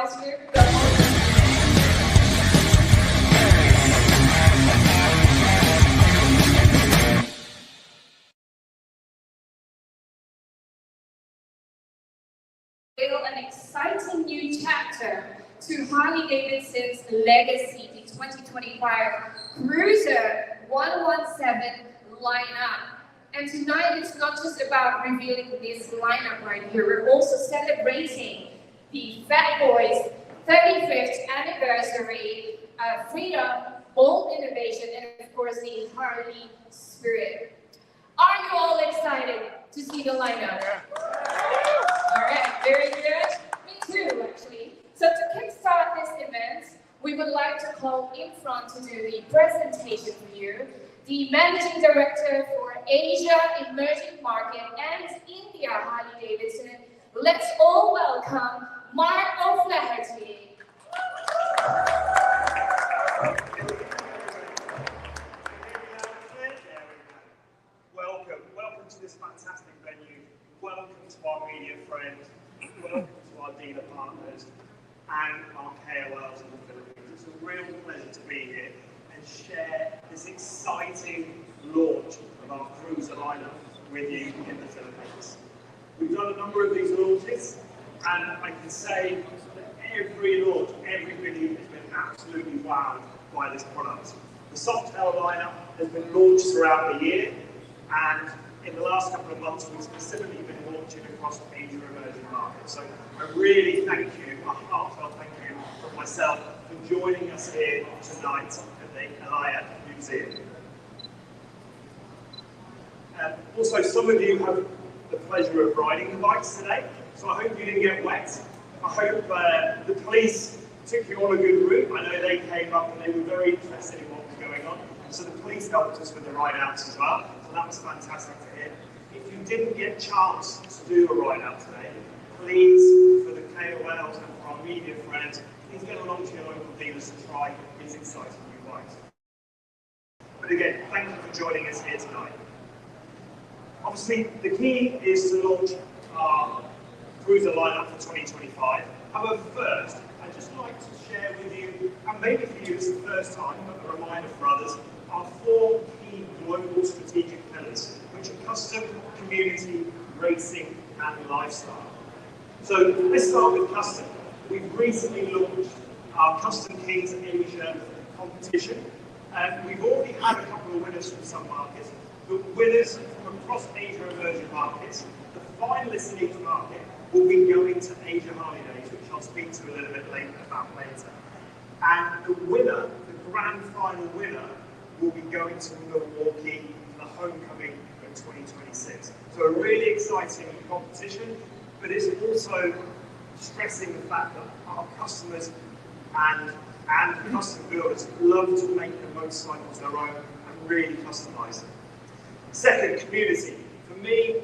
guys here. An exciting new chapter to Harley-Davidson's legacy, the 2025 Cruiser 117 lineup. And tonight it's not just about revealing this lineup right here, we're also celebrating the Fat Boys 35th anniversary, freedom, bold innovation, and of course the Harley spirit. Are you all excited to see the lineup? All right, very good. Me too, actually. So to kickstart this event, we would like to call in front to do the presentation for you, the Managing Director for Asia Emerging Market and India Harley-Davidson. Let's all welcome Mark O'Flaherty. Welcome to this fantastic venue. Welcome to our media friends. Welcome to our dealer partners and our KOLs in the Philippines. It's a real pleasure to be here and share this exciting launch of our cruiser lineup with you in the Philippines. We've done a number of these launches, and I can say that every launch, every video has been absolutely wowed by this product. The Softail lineup has been launched throughout the year, and in the last couple of months, we've specifically been launching across Asia emerging markets. So I really thank you, a heartfelt thank you from myself for joining us here tonight at the Alaya Museum. Also, some of you have the pleasure of riding the bikes today, so I hope you didn't get wet. I hope the police took you on a good route. I know they came up and they were very interested in what was going on, so the police helped us with the ride-outs as well. That was fantastic to hear. If you didn't get a chance to do a ride-out today, please, for the KOLs and for our media friends, please get along to your local dealers to try these exciting new bikes. But again, thank you for joining us here tonight. Obviously, the key is to launch our cruiser lineup for 2025. However, first, I'd just like to share with you, and maybe for you it's the first time, but a reminder for others, our 4 key global strategic pillars, which are custom, community, racing, and lifestyle. So let's start with custom. We've recently launched our Custom Kings Asia competition. We've already had a couple of winners from some markets, but winners from across Asia emerging markets. The finalists in each market will be going to Asia Harley Days, which I'll speak to a little bit about later. And the winner, the grand final winner, will be going to Milwaukee for the homecoming of 2026. So a really exciting competition, but it's also stressing the fact that our customers and custom builders love to make the motorcycles their own and really customize them. Second, community. For me,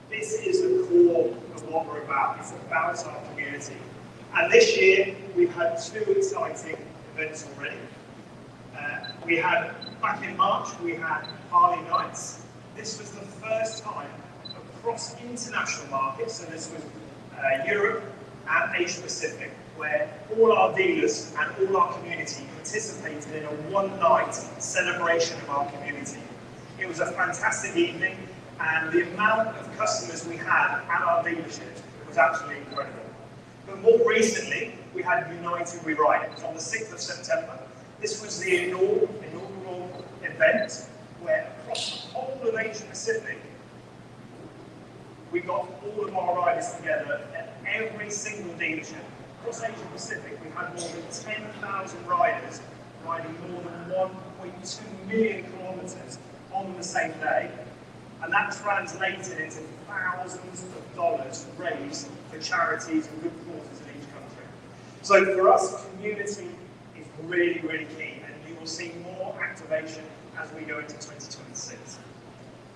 this is the core of what we're about. It's about our community. And this year, we've had 2 exciting events already. We had, back in March, we had Harley Nights. This was the first time across international markets, and this was Europe and Asia Pacific, where all our dealers and all our community participated in a one-night celebration of our community. It was a fantastic evening, and the amount of customers we had at our dealerships was absolutely incredible. But more recently, we had United We Ride. It was on the 6th of September. This was the inaugural event where across the whole of Asia Pacific, we got all of our riders together at every single dealership. Across Asia Pacific, we had more than 10,000 riders riding more than 1.2 million kilometers on the same day. And that translated into thousands of dollars raised for charities and good causes in each country. So for us, community is really, really key, and you will see more activation as we go into 2026.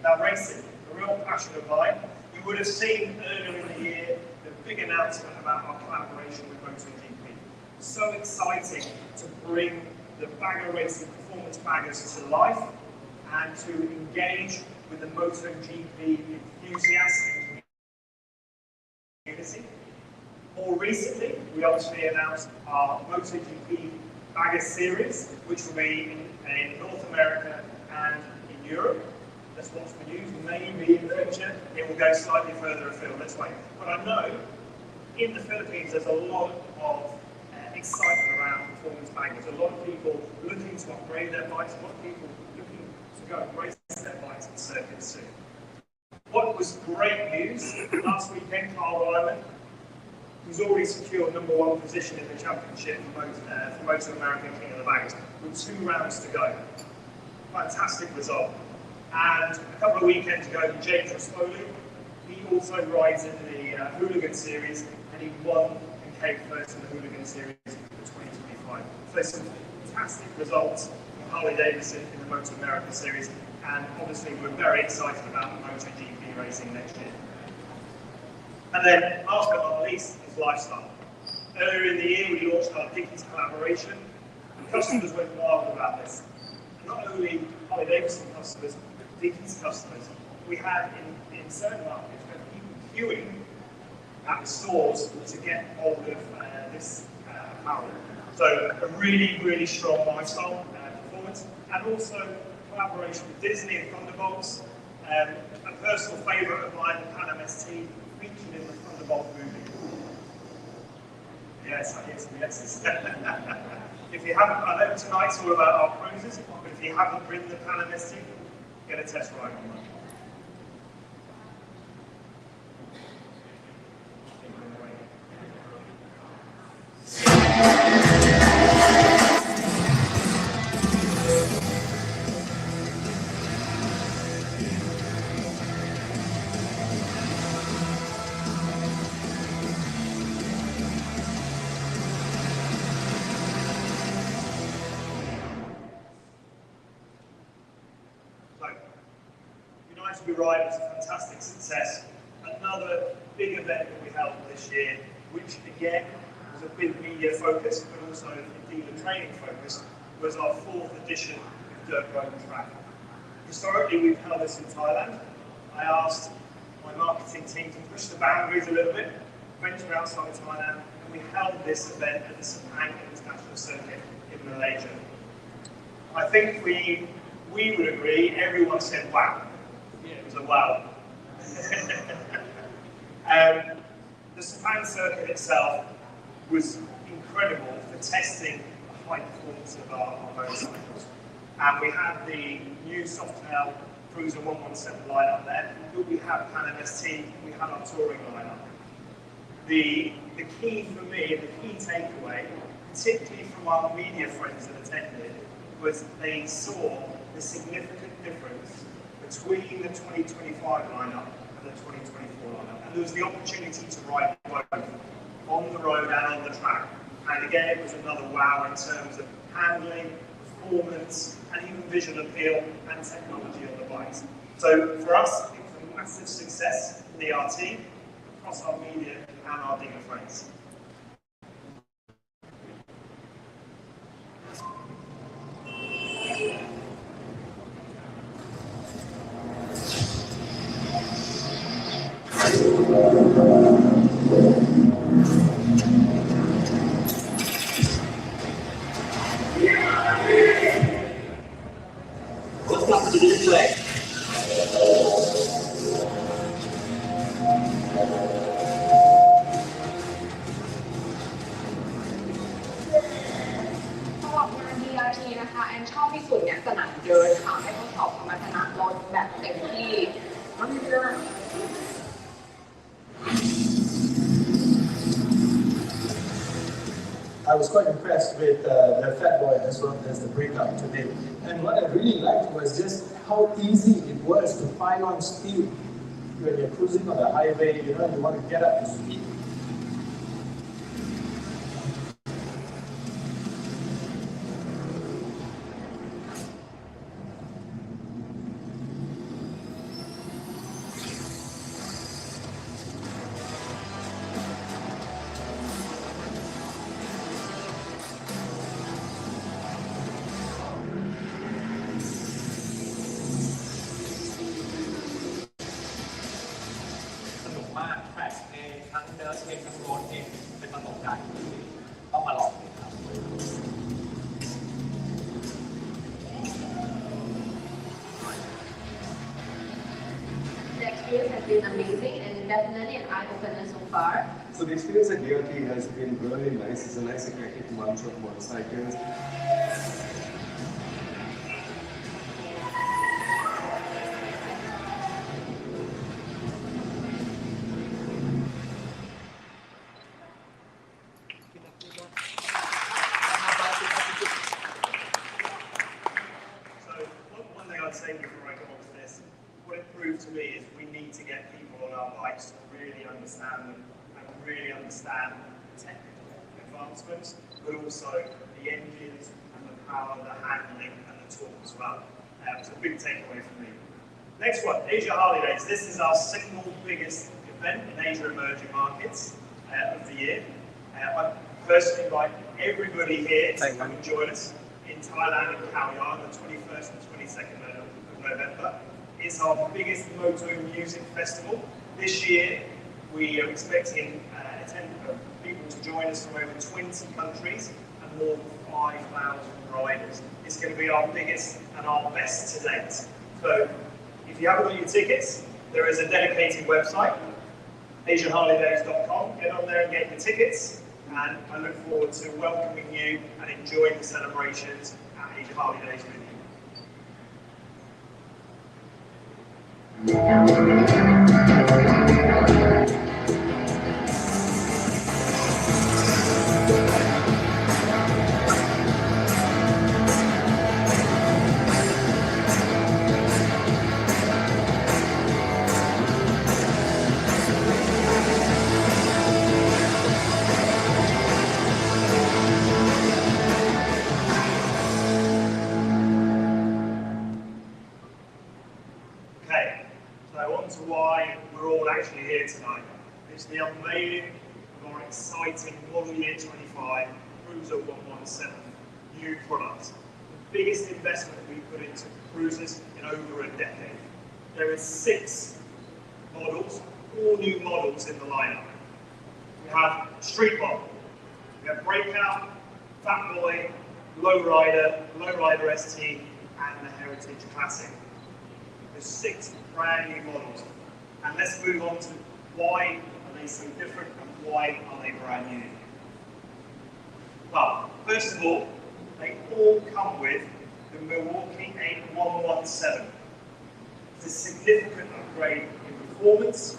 Now, racing, a real passion of mine. You would have seen earlier in the year the big announcement about our collaboration with MotoGP. So exciting to bring the bagger racing performance baggers to life and to engage with the MotoGP enthusiasts and community. More recently, we obviously announced our MotoGP Bagger Series, which will be in North America and in Europe. Let's watch the news. Maybe in the future it will go slightly further afield. Let's wait. But I know in the Philippines there's a lot of excitement around performance baggers. A lot of people looking to upgrade their bikes. A lot of people looking to go and race their bikes in circuits soon. What was great news last weekend, Carl Ryman, who's already secured #1 position in the championship for Moto America King of the Baggers, with 2 rounds to go. Fantastic result. And a couple of weekends ago, James Rispoli, he also rides in the Hooligan Series, and he won and came first in the Hooligan Series for 2025. So some fantastic results from Harley-Davidson in the Moto America Series, and obviously we're very excited about the MotoGP racing next year. And then, last but not least, is lifestyle. Earlier in the year, we launched our Dickies collaboration, and customers went wild about this. And not only Harley-Davidson customers, but Dickies customers. We had in certain markets people queuing at the stores to get hold of this apparel. So a really, really strong lifestyle performance, and also collaboration with Disney and Thunderbolts. A personal favourite of mine, the Pan Am ST, featured in the Thunderbolt movie. Yes, I hear some yeses. If you haven't, I know tonight's all about our cruises, but if you haven't ridden the Pan Am ST, get a test ride on one. United We Ride was a fantastic success. Another big event that we held this year, which again was a big media focus, but also a dealer training focus, was our 4th edition of Dirt Road Track. Historically, we've held this in Thailand. I asked my marketing team to push the boundaries a little bit, venture outside of Thailand, and we held this event at the Sepang International Circuit in Malaysia. I think we would agree, everyone said wow. It was a wow. The Sepang circuit itself was incredible for testing the high performance of our motorcycles. And we had the new Softail Cruiser 117 lineup there, but we had Pan Am ST, we had our touring lineup. The key for me, the key takeaway, particularly from our media friends that attended, was they saw the significant difference between the 2025 lineup and the 2024 lineup. And there was the opportunity to ride both on the road and on the track. And again, it was another wow in terms of handling, performance, and even visual appeal and technology on the bikes. So for us, it was a massive success in the RT, across our media and our dealer friends. Welcome to the display. สำหรับงาน DRT นะคะแอนชอบที่สุดเนี่ยสนามเดินค่ะให้ทดสอบสมรรถนะรถแบบเต็มที่มันมีเรื่อง I was quite impressed with the Fat Boy as well as the breakout today. And what I really liked was just how easy it was to find on speed when you're cruising on the highway, you want to get up to speed. experience has been amazing and definitely an eye-opener so far. So the experience at DRT has been really nice. It's a nice eclectic bunch of motorcycles. One thing I'd say before I go on to this, what it proved to me is we need to get people on our bikes to really understand them and really understand the technical advancements, but also the engines and the power, the handling and the torque as well. It's a big takeaway for me. Next one, Asia Harley Days. This is our single biggest event in Asia emerging markets of the year. I personally invite everybody here to come and join us in Thailand and Khao Yai on the 21st and 22nd of November. It's our biggest moto music festival. This year, we are expecting people to join us from over 20 countries and more than 5,000 riders. It's going to be our biggest and our best to date. So, if you haven't got your tickets, there is a dedicated website, asiaharleydays.com. Get on there and get your tickets. And I look forward to welcoming you and enjoying the celebrations at Asia Harley Days with you. Why we're all actually here tonight. It's the unveiling of our exciting Model Year 25 Cruiser 117 new product. The biggest investment we put into cruisers in over a decade. There are 6 models, all new models in the lineup. We have Street Model, we have Breakout, Fat Boy, Lowrider ST, and the Heritage Classic. There's 6 brand new models. And let's move on to why are they so different and why are they brand new? Well, first of all, they all come with the Milwaukee 8117. It's a significant upgrade in performance,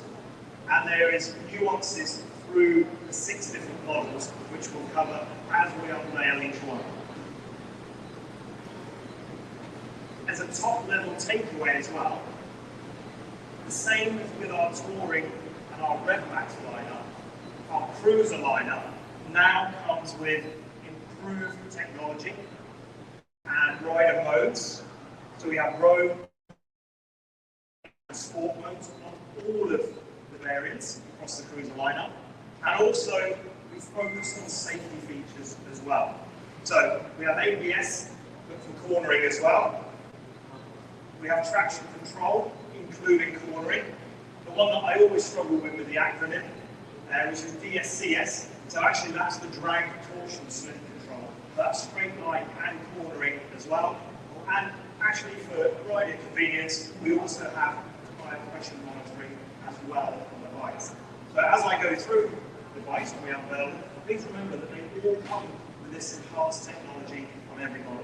and there is nuances through the 6 different models, which we'll cover as we unveil each one. As a top-level takeaway as well, the same as with our touring and our RevMax lineup, our cruiser lineup now comes with improved technology and rider modes. So we have road and sport modes on all of the variants across the cruiser lineup. And also, we focus on safety features as well. So we have ABS, but for cornering as well. We have traction control, including cornering. The one that I always struggle with the acronym, which is DSCS. So actually that's the drag torsion slip control. That's straight line and cornering as well. And actually for rider convenience, we also have tire pressure monitoring as well on the bikes. So as I go through the bikes that we unveil, please remember that they all come with this enhanced technology on every model.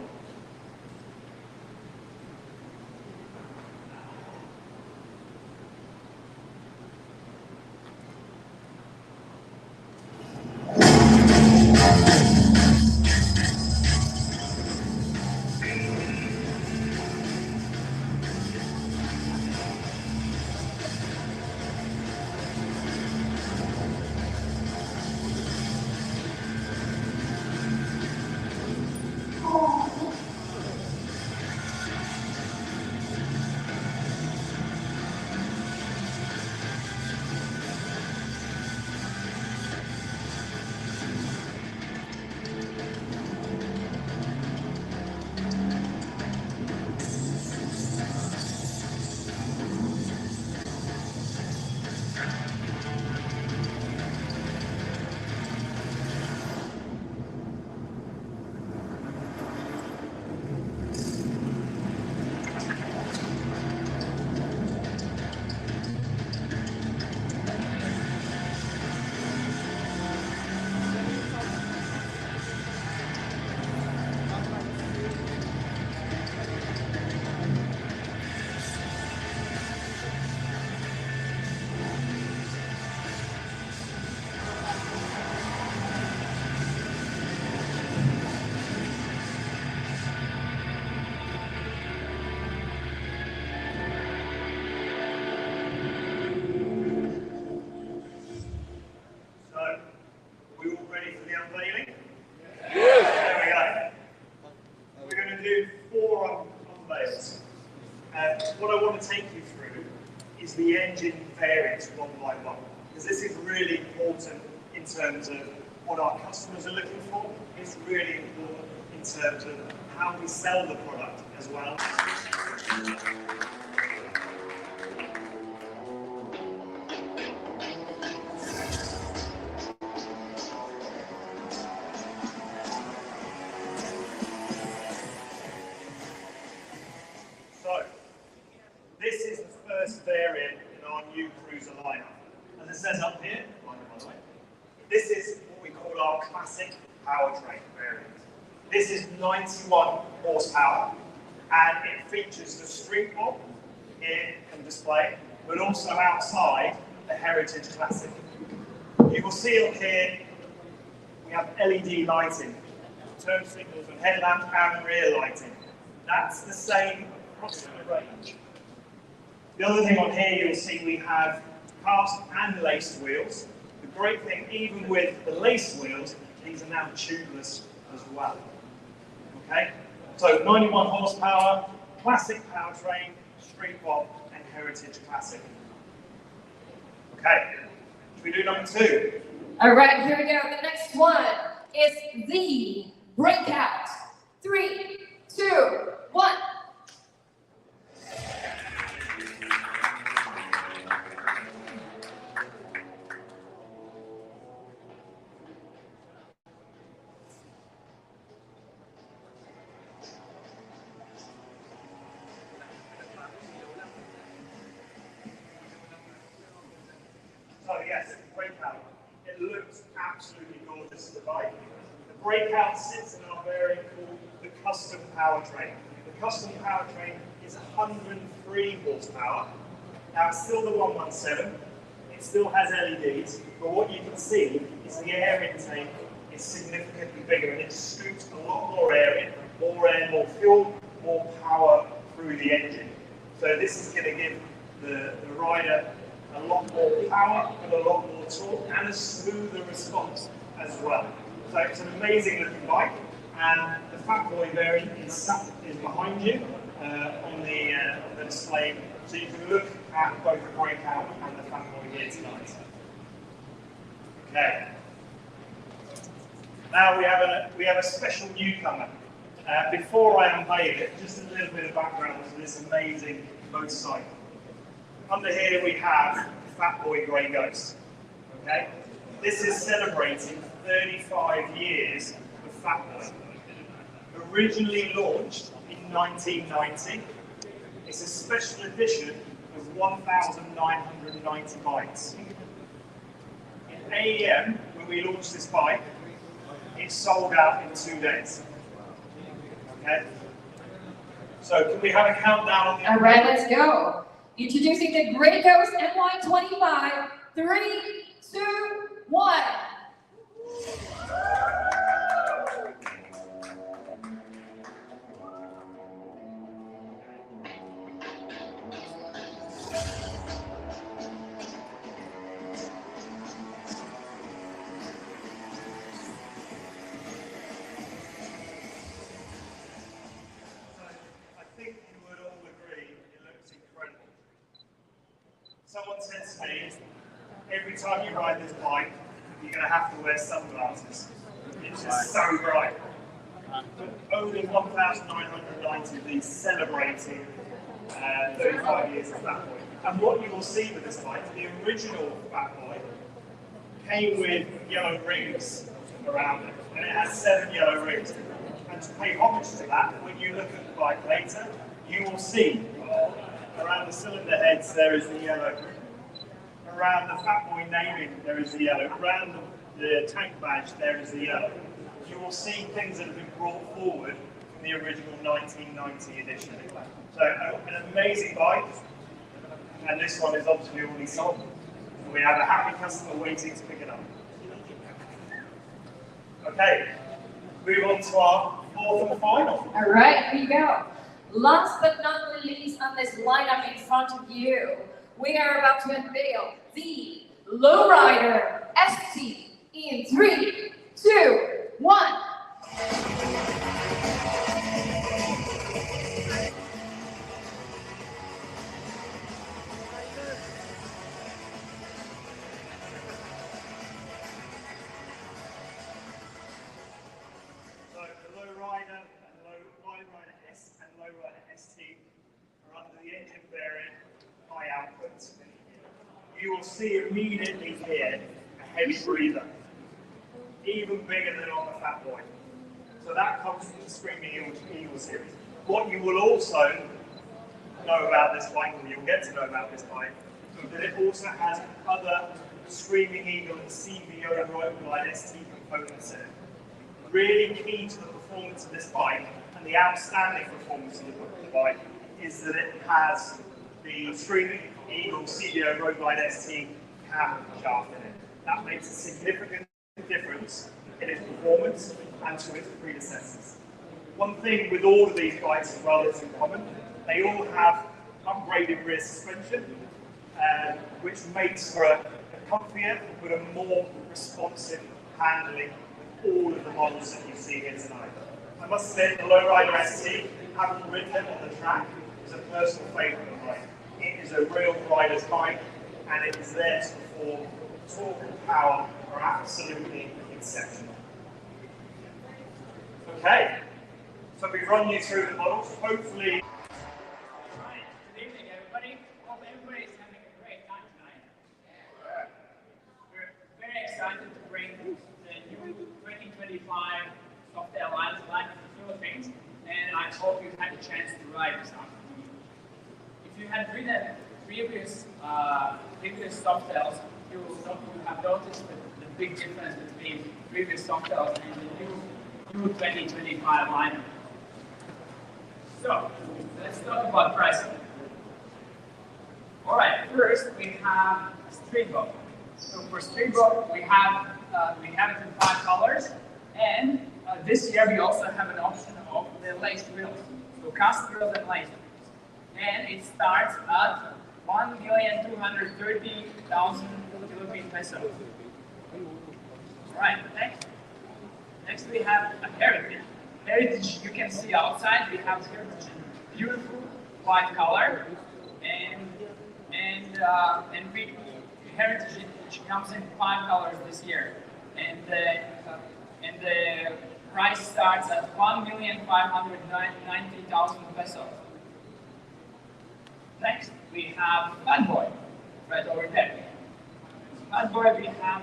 the engine variants one by one, because this is really important in terms of what our customers are looking for. It's really important in terms of how we sell the product as well. So, this is the first variant in our new cruiser lineup. As it says up here, by the way, this is what we call our classic powertrain variant. This is 91 horsepower, and it features the street bob here on display, but also outside the Heritage Classic. You will see up here we have LED lighting, turn signals and headlamp and rear lighting. That's the same across the range. The other thing on here, you'll see we have cast and laced wheels. The great thing, even with the laced wheels, these are now tubeless as well. Okay? So 91 horsepower, classic powertrain, street bob, and Heritage Classic. Okay, should we do number 2? All right, here we go. The next one is the Breakout. 3, 2, 1. So yes, Breakout. It looks absolutely gorgeous, the bike. The Breakout sits in our variant called the Custom Powertrain. The Custom Powertrain is 103 horsepower. Now it's still the 117. It still has LEDs, but what you can see is the air intake is significantly bigger, and it scoops a lot more air in, more fuel, more power through the engine. So this is going to give the rider a lot more power and a lot more torque and a smoother response as well. So it's an amazing looking bike, and the Fat Boy variant is behind you on the display, so you can look at both the Breakout and the Fat Boy here tonight. Okay. Now we have a special newcomer. Before I unveil it, just a little bit of background to this amazing motorcycle. Under here we have Fat Boy Grey Ghost. Okay? This is celebrating 35 years of Fat Boy. Originally launched in 1990, it's a special edition of 1,990 bikes. In AEM, when we launched this bike, it sold out in 2 days. Okay? So can we have a countdown on the... All right, let's go. Introducing the Grey Ghost NY25. 3, 2, 1. Someone said to me, every time you ride this bike, you're going to have to wear sunglasses. It's just so bright. But only 1,990 of these celebrating 35 years of Fat Boy. And what you will see with this bike, the original Fat Boy came with yellow rings around it, and it has 7 yellow rings. And to pay homage to that, when you look at the bike later, you will see around the cylinder heads there is the yellow. Around the Fat Boy naming there is the yellow. Around the tank badge there is the yellow. You will see things that have been brought forward from the original 1990 edition. So an amazing bike, and this one is obviously already sold. We have a happy customer waiting to pick it up. Okay, move on to our 4th and final. All right, here we go. Last but not least on this lineup in front of you, we are about to unveil the Lowrider ST in 3, 2, 1. and lowrider ST are under the engine variant high output. You will see immediately here a heavy breather, even bigger than on the Fat Boy. So that comes from the Screaming Eagle series. What you will also know about this bike, or you'll get to know about this bike, is that it also has other Screaming Eagle and CVO Road Glide ST components in it. Really key to the performance of this bike, and the outstanding performance of the bike, is that it has the Screaming Eagle CVO Road Glide ST cam shaft in it. That makes a significant difference in its performance and to its predecessors. One thing with all of these bikes as well that's in common, they all have upgraded rear suspension, which makes for a comfier but a more responsive handling with all of the models that you see here tonight. I must say the Lowrider ST, having ridden it on the track, is a personal favourite of mine. It is a real rider's bike, and it is there to perform. Torque and power are absolutely exceptional. Okay, so we've run you through the models. Hopefully. Right. Good evening, everybody. Hope everybody's having a great time tonight. We're very excited to bring the new 2025 Softail line to the Philippines, and I hope you've had a chance to ride this afternoon. If you had ridden previous Softails, you will have noticed the big difference between previous Softails and the new 2025 lineup. So, let's talk about pricing. Alright, first we have Street Boat. So for Street Boat, we have it in 5 colors, and this year we also have an option of the laced wheels. So cast wheels and laced wheels. And it starts at 1,230,000 Philippine pesos. Alright, next we have a Heritage. Heritage, you can see outside, we have Heritage in beautiful white color, and Heritage which comes in 5 colors this year, and the price starts at 1,590,000 pesos. Next, we have Fat Boy, right over there. Fat Boy we have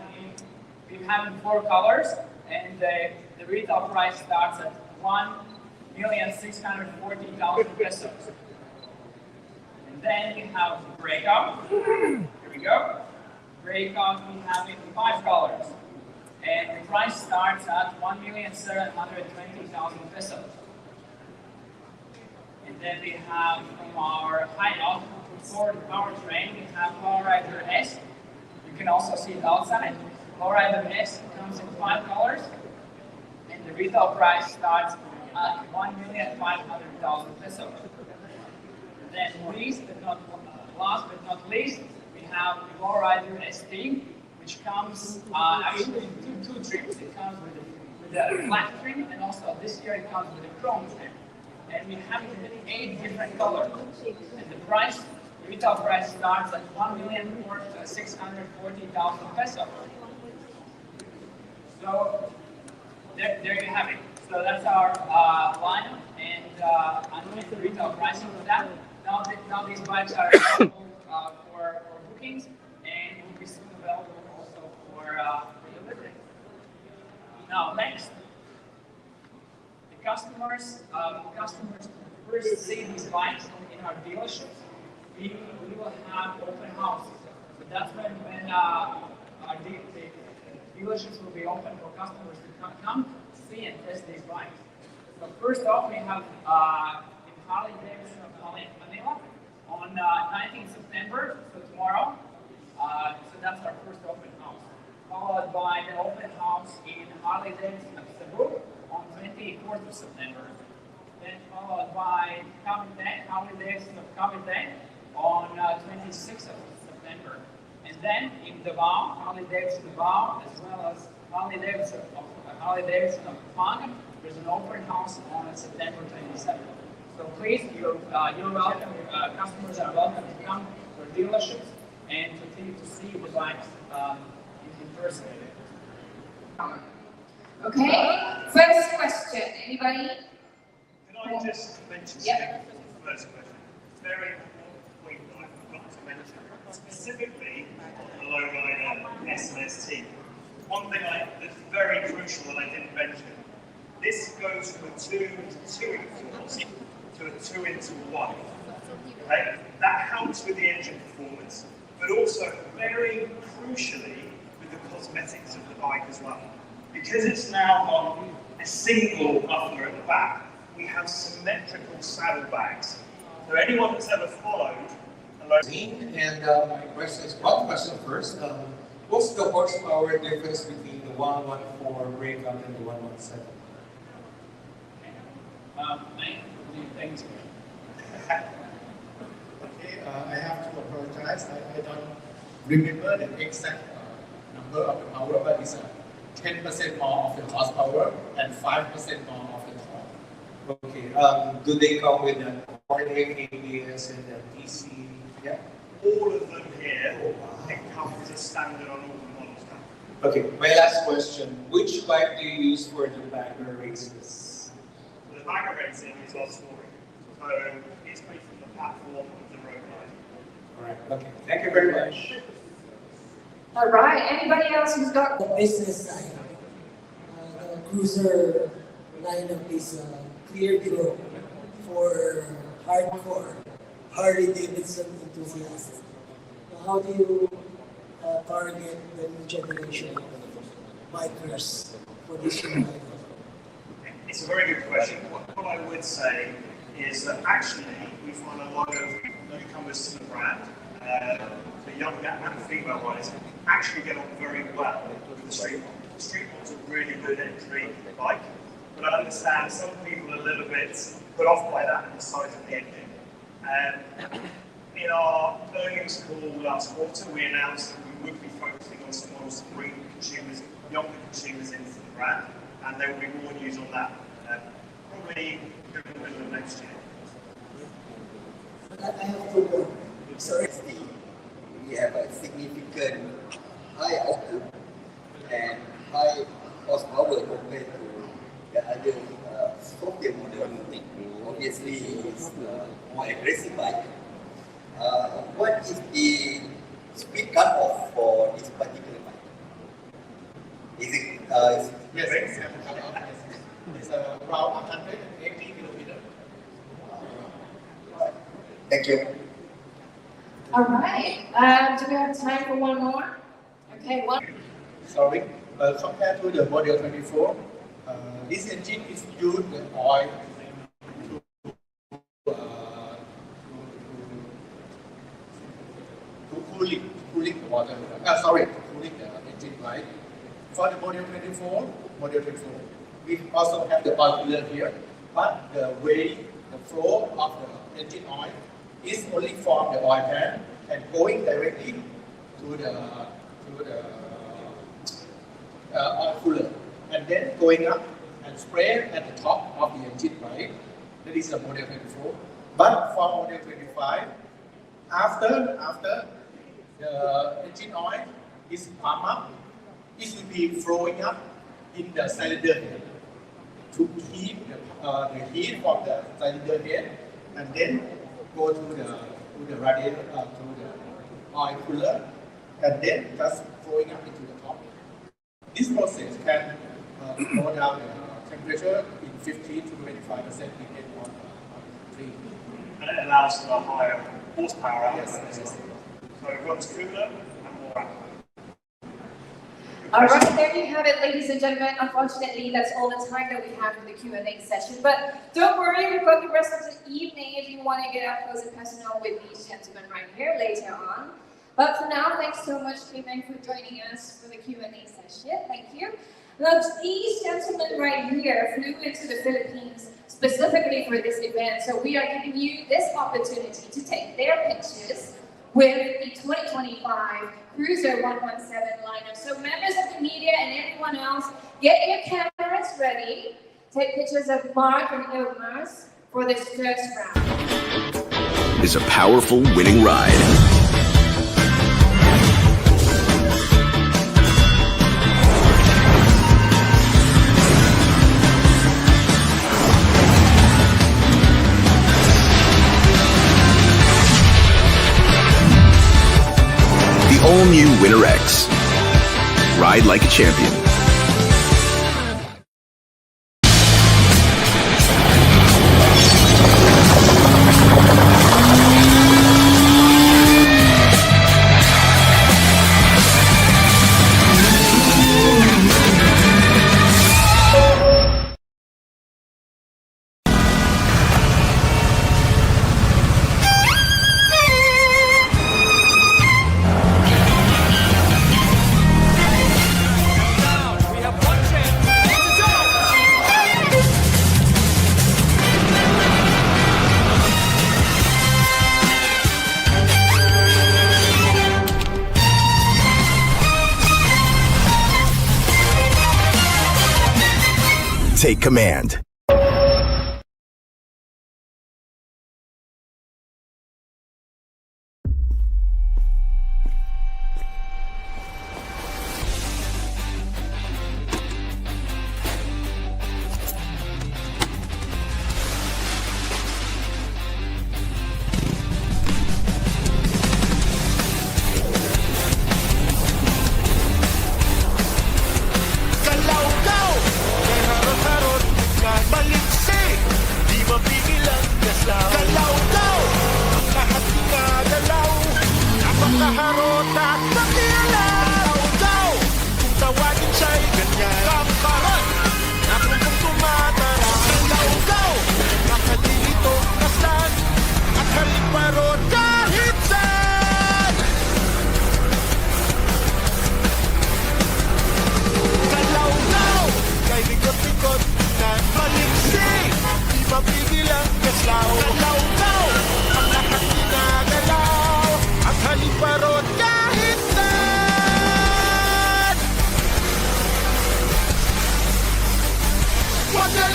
in 4 colors, and the retail price starts at 1,640,000 pesos. And then we have Breakout. Here we go. Breakout we have in 5 colors, and the price starts at 1,720,000 pesos. And then we have from our high output Ford powertrain, we have Lowrider S. You can also see it outside. Lowrider S comes in 5 colors, and the retail price starts at 1,500,000 pesos. Then last but not least, we have the Lowrider ST, which comes actually in two trims. It comes with the black trim, and also this year it comes with a chrome trim. And we have it in 8 different colors. And the retail price starts at 1,640,000 pesos. So there you have it. So that's our line, and with the retail pricing for that. Now these bikes are available for bookings, and will be soon available also for delivery. Now next, the customers first see these bikes in our dealerships. We will have open houses. So that's when the dealerships will be open for customers to come see and test these bikes. So first off, we have in Harley-Davidson of Manila on 19th September, so tomorrow. So that's our first open house. Followed by the open house in Harley-Davidson of Cebu on 24th of September. Then followed by Harley-Davidson of Cavite on 26th of September. And then in Davao, Harley-Davidson Davao, as well as Harley-Davidson of Pang, there's an open house on September 27th. So please, you're welcome. Customers are welcome to come to our dealerships and to see the bikes in person. Okay, first question, anybody? Can I I just mention Yep. the first question? Very important point that I forgot to mention, specifically on the lowrider SLST. One thing that's very crucial that I didn't mention, this goes from a 2 into 2 exhaust to a 2 into 1. Okay? That helps with the engine performance, but also very crucially with the cosmetics of the bike as well. Because it's now on a single muffler at the back, we have symmetrical saddlebags. So anyone that's ever followed a low And my question is, one question first. What's the horsepower difference between the 114 breakout and the 117? Mate, what do you think? Okay, I have to apologize. I don't remember the exact number of the power, but it's 10% more of the horsepower and 5% more of the torque. Okay. Do they come with an Harley, ABS, and a DC? Yeah. all of them here, it comes as standard on all the models now. Okay. My last question: which bike do you use for the bagger races? The bagger racing is our story. So it's based on the platform of the road ride. All right. Okay. Thank you very much. All right, anybody else who's got? The business side, the cruiser lineup is clear growth for hardcore Harley-Davidson enthusiasts. How do you target the new generation of bikers for this new lineup? It's a very good question. What I would say is that actually we find a lot of newcomers to the brand, the young and female riders, actually get on very well with the street mod. The street mod's a really good entry bike, but I understand some people are a little bit put off by that and the size of the engine. In our earnings call last quarter, we announced that we would be focusing on some models to bring consumers, younger consumers into the brand, and there will be more news on that probably in the middle of next year. I have two more. Sorry. We have a significant high output and high horsepower compared to the other Scorpion model. Obviously, it's a more aggressive bike. What is the speed cutoff for this particular bike? Is it? Yes, it's around 180 kilometers. Thank you. All right, do we have time for one more? Okay, one. Sorry, compared to the model 24, this engine is used the oil to cooling the water. Cooling the engine, right? For the model 24, we also have the oil cooler here, but the way the flow of the engine oil is only from the oil pan and going directly to the oil cooler, and then going up and spray at the top of the engine, right? That is the model 24. But for model 25, after the engine oil is pumped up, it will be flowing up in the cylinder head to keep the heat from the cylinder head, and then go to the radiator, to the oil cooler, and then just flowing up into the top. This process can go down the temperature in 15 to 25% depending on the tree. And it allows for a higher horsepower output Yes, as yes. well. So it runs cooler and more output. All right, there you have it, ladies and gentlemen. Unfortunately, that's all the time that we have for the Q&A session. But don't worry, we've got the rest of the evening if you want to get up close and personal with these gentlemen right here later on. But for now, thanks so much, Clement, for joining us for the Q&A session. Thank you. Now, these gentlemen right here flew into the Philippines specifically for this event. So we are giving you this opportunity to take their pictures with the 2025 Cruiser 117 lineup. So members of the media and everyone else, get your cameras ready. Take pictures of Mark and Ilmars for this first round. Is a powerful winning ride. new Winter X. Ride like a champion. Take command.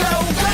Go!